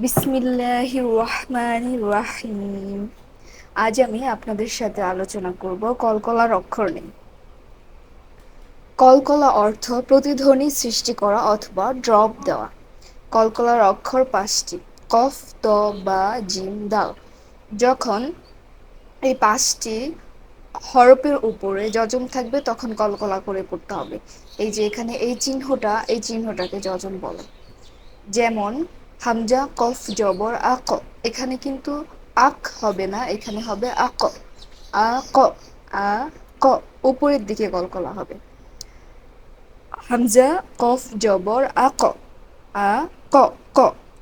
বিসমিল্লাহির রহমানির রহিম। আজ আমি আপনাদের সাথে আলোচনা করব কলকলার অক্ষর নিয়ে। কলকলা অর্থ প্রতিধ্বনি সৃষ্টি করা অথবা ড্রপ দেওয়া। কলকলার অক্ষর 5টি: কফ, ত, বা, জিম, দাল। যখন এই 5টি হরফের উপরে যজম থাকবে তখন কলকলা করে পড়তে হবে। এই যে এখানে এই চিহ্নটাকে যজম বলে। যেমন হামজা কফ জবর আক, এখানে কিন্তু আক হবে না, এখানে হবে আক। আ ক, আ ক, উপরের দিকে কলকলা হবে। হামজা কফ জবর আক, আ ক, ক,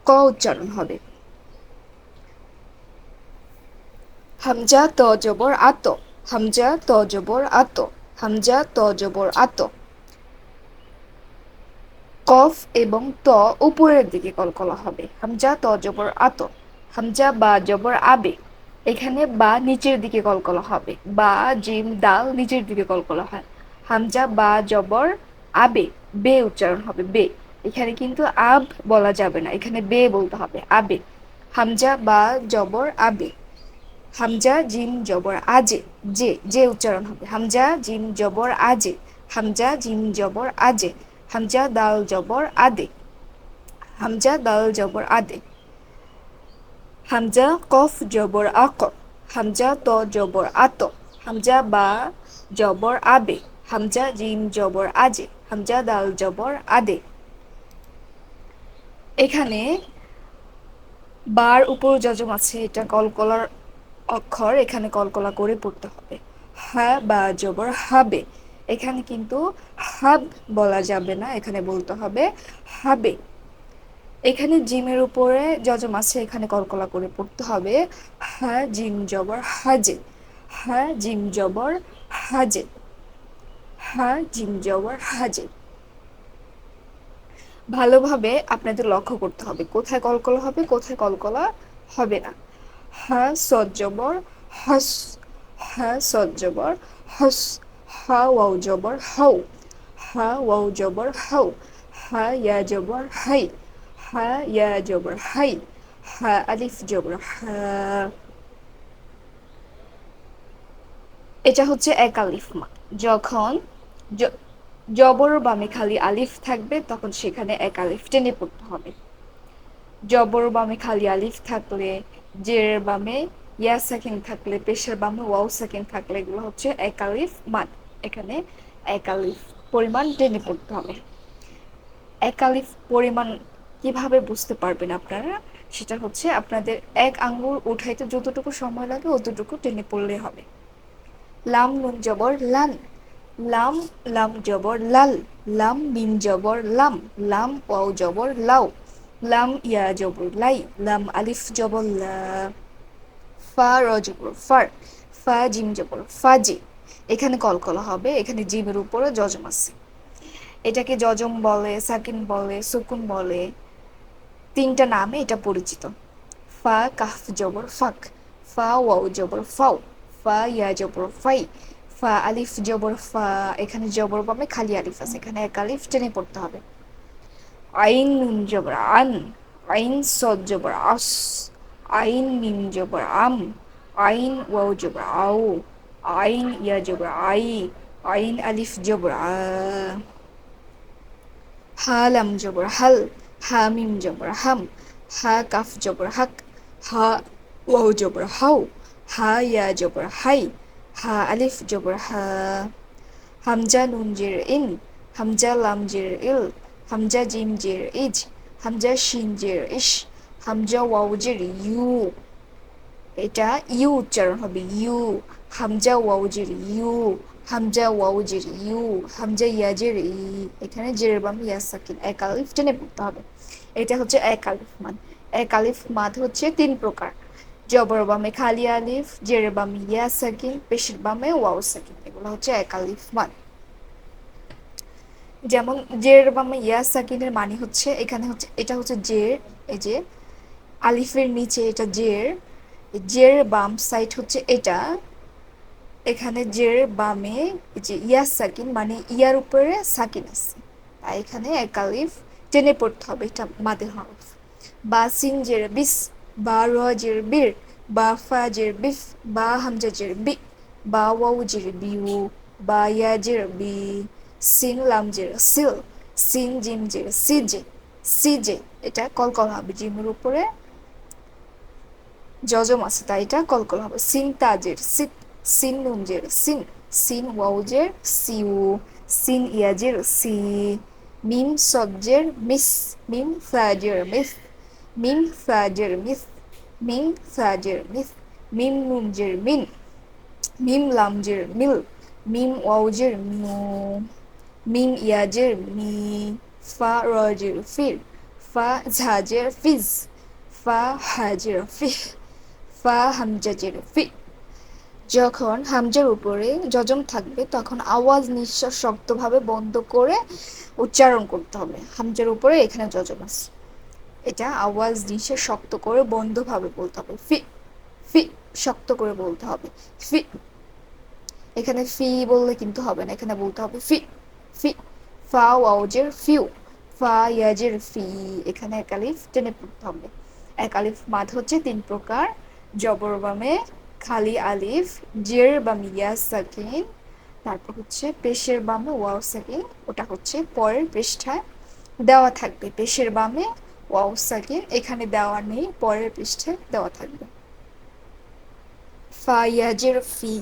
ক উচ্চারণ হবে। হামজা ত জবর আত, হামজা ত জবর আত, হামজা ত জবর আত। কফ এবং ত উপরের দিকে কলকলা হবে। হামজা ত জবর আত। হামজা বা জবর আবে, এখানে বা নিচের দিকে কলকলা হবে। বা জিম দাল নিচের দিকে কলকলা হয়। হামজা বা জবর আবে, বে উচ্চারণ হবে, বে। এখানে কিন্তু আব বলা যাবে না, এখানে বে বলতে হবে, আবে। হামজা বা জবর আবে। হামজা জিম জবর আজে, জে, জে উচ্চারণ হবে। হামজা জিম জবর আজে, হামজা জিম জবর আজে। হামজা দাল জবর আদে, হামজা দাল জবর আদে। হামজা কফ জবর আক, হামজা ত জবর আত, হামজা বা জবর আবে, হামজা জিম জবর আজে, হামজা দাল জবর আদে। এখানে বার উপর যজম আছে, এটা কলকলার অক্ষর, এখানে কলকলা করে পড়তে হবে। হা বা জবর হাবে, এখানে কিন্তু হাব বলা যাবে না, এখানে বলতে হবে হাবে। এখানে জিমের উপরে যজম আছে, এখানে কলকলা করে পড়তে হবে হা জিম জবর হাজে, হা জিম জবর হাজে, হা জিম জবর হাজে। ভালোভাবে আপনাদের লক্ষ্য করতে হবে কোথায় কলকলা হবে, কোথায় কলকলা হবে না। হা সদ জবর হস, হা সদ জবর হস। হা ওয়াও জবর হাউ, হা ওয়াও জবর হাউ। হা ইয়া জবর হাই, হা ইয়া জবর হাই। হা আলিফ জবর হা। এটা হচ্ছে এক আলিফ মা। যখন জবর বামে খালি আলিফ থাকবে তখন সেখানে এক আলিফ টেনে পড়তে হবে। জবর বামে খালি আলিফ থাকলে, জের বামে ইয়া সাকিন থাকলে, পেশের বামে ওয়াও সাকিন থাকলে এগুলো হচ্ছে এক আলিফ মাদ। এখানে এক আলিফ পরিমাণ টেনে পড়তে হবে। এক আলিফ পরিমাণ কিভাবে বুঝতে পারবেন আপনারা, সেটা হচ্ছে আপনাদের এক আঙ্গুল উঠাইতে যতটুকু সময় লাগে অতটুকু টেনে পড়লে হবে। লাম নুন জবর লান, লাম লাম জবর লাল, লাম মিম জবর লাম, লাম ওয়াও জবর লাউ, লাম ইয়া জবর লাই, লাম আলিফ জবর লা। ফা র জবর ফার, ফা জিম জবর ফাজি। এখানে কলকলা হবে, এখানে জিমের উপরে যজম আছে। এটাকে যজম বলে, সাকিন বলে, সুকুন বলে, তিনটা নামে এটা পরিচিত। ফা কাফ জবর ফাক, ফা ওয়াও জবর ফাও, ফা ইয়া জবর ফাই, ফা আলিফ জবর ফা। এখানে জবর বামে খালি আলিফ আছে, এখানে এক আলিফ টেনে পড়তে হবে। আইন নুন জবর আন, আইন সদ জবর আস, আইন মিম জবর আম, আইন ওয়াও জবর আও, আইন ইয়া জবর আই, আইন আলিফ জবর আ। হা লাম জবর হাল, হা মিম জবর হাম, হা কাফ জবর হাক, হা ওয়াও জবর হাউ, হা ইয়া জবর হাই, হা আলিফ জবর হা। হামজা নুন জের ইন, হামজা লাম জের ইল, হামজা জিম জের ইজ, হামজা শিন জের ইশ, হামজা ওয়াও জের ইউ। এটা ইউ উচ্চারণ হবে, ইউ। হামজা ওয়াও জের ইউ, হামজা ওয়াও জের ইউ, হামজা ইয়া জের ই। এখানে জের বাম ইয়া সাকিন, এক আলিফ টেনে পড়তে হবে। এটা হচ্ছে এক আলিফ মাদ। এক আলিফ মাদ হচ্ছে তিন প্রকার: জবর বামে খালি আলিফ, জের বামে ইয়া সাকিন, পেশের বামে ওয়াও সাকিন, এগুলো হচ্ছে এক আলিফ মাদ। যেমন জের বামে ইয়া সাকিনের মানে হচ্ছে, এখানে হচ্ছে এটা হচ্ছে জের, এই যে আলিফের নিচে এটা জের, জের বাম সাইড হচ্ছে এটা, এখানে জের বামে যে ইয়া সাকিন মানে ইয়ার উপরে সাকিন আছে, তাই এখানে এক আলিফ টেনে পড়তে হবে, এটা মাদের হরফ। বা সিন জের বিস, বা র জের বীর, বা ফা জের বিফ, বা হামজা জের বি, বা ওয়াউ জের বিউ, বা ইয়া জের বি, সিন লাম জের সিল, সিন জিম জের সিজে, সিজে। এটা কলকল হবে, জিমের উপরে যজম আছে তাই এটা কলকল হবে। সিন তাজের সিত, সিন নুনজের সিন, সিন ওয়াউজের সিউ, সিন ইয়াজের সি, মিম সজ্জের মিস, মিম সাজের মিস, মিম সাজের মিস, মিম সাজের মিস, মিম নুনজের মিন, মিম লামজের মিল, মিম ওয়াউজের মিউ, মিম ইয়াজের মি, ফা রজের ফির, ফা ঝাজের ফিজ, ফা হাজের ফিহ, ফা হামজাজের ফি। যখন হামজার উপরে যজম থাকবে তখন আওয়াজ নিঃশ্বাস শক্তভাবে বন্ধ করে উচ্চারণ করতে হবে। হামজার উপরে এখানে যজম আছে, এটা আওয়াজ নিঃশ্বাস শক্ত করে বন্ধভাবে বলতে হবে। ফি, ফি শক্ত করে বলতে হবে। ফি, এখানে ফি বললে কিন্তু হবে না, এখানে বলতে হবে ফি, ফি। ফা ওয়াউজের ফিউ, ফা ইয়াজের ফি, এখানে এক আলিফ টেনে পড়তে হবে। এক আলিফ মাদ হচ্ছে তিন প্রকার: জবর বামে খালি আলিফ, জের বামে ইয়া সাকিন, তারপর হচ্ছে পেশের বামে ওয়াও সাকিন, ওটা হচ্ছে পরের পৃষ্ঠায় দেওয়া থাকবে। পেশের বামে ওয়াও সাকিন এখানে দেওয়া নেই, পরের পৃষ্ঠায় দেওয়া থাকবে। ফা ইয়াজের ফি,